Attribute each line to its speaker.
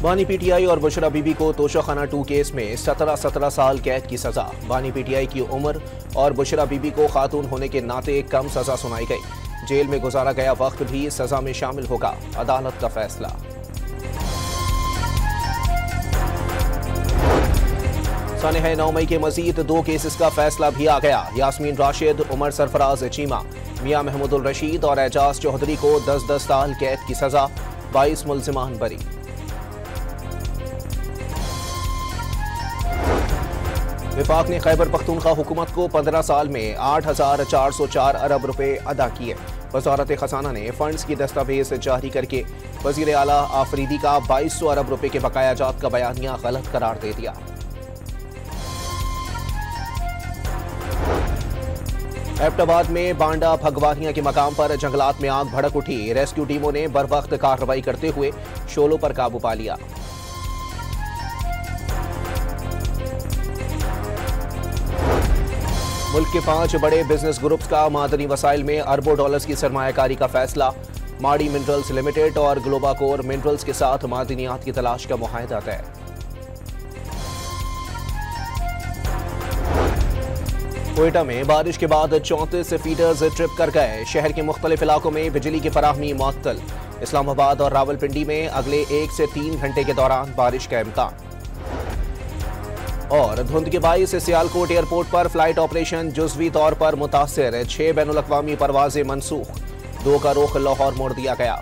Speaker 1: बानी पीटीआई और बुशरा बीबी को तोशाखाना 2 केस में 17 साल कैद की सजा। बानी पीटीआई की उम्र और बुशरा बीबी को खातून होने के नाते कम सजा सुनाई गई। जेल में गुजारा गया वक्त भी सजा में शामिल होगा, अदालत का फैसला। सानह 9 मई के मजीद 2 केसेस का फैसला भी आ गया। यास्मीन राशिद, उमर सरफराज चीमा, मियां महमूदुल रशीद और एजाज चौधरी को 10-10 साल कैद की सजा। 22 मुल्जिमान बरी। विफाक ने खैबर पख्तूनख्वा हुकूमत को 15 साल में 8,404 अरब रुपए अदा किए। वजारत खजाना ने फंड्स की दस्तावेज जारी करके वजीर आला आफरीदी का 2200 अरब रुपए के बकायाजात का बयानिया गलत करार दे दिया। एबटाबाद में बांडा भगवानिया के मकाम पर जंगलात में आग भड़क उठी। रेस्क्यू टीमों ने बरवक्त कार्रवाई करते हुए शोलों पर काबू पा लिया। मुल्क के 5 बड़े बिजनेस ग्रुप्स का मादनी वसाइल में अरबों डॉलर्स की सरमायाकारी का फैसला। माड़ी मिनरल्स लिमिटेड और ग्लोबाकोर मिनरल्स के साथ मादनियात की तलाश का मुआहदा तय। कोयटा में बारिश के बाद 34 फीडर्स ट्रिप कर गए। शहर के मुख्तलिफ इलाकों में बिजली की फराहमी मुअत्तल। इस्लामाबाद और रावलपिंडी में अगले 1 से 3 घंटे के दौरान बारिश का इम्कान। और धुंध के बाइस सियालकोट एयरपोर्ट पर फ्लाइट ऑपरेशन जुज़वी तौर पर मुतासिर। 6 बैनुल अक़वामी परवाजें मनसूख। 2 का रुख लाहौर मोड़ दिया गया।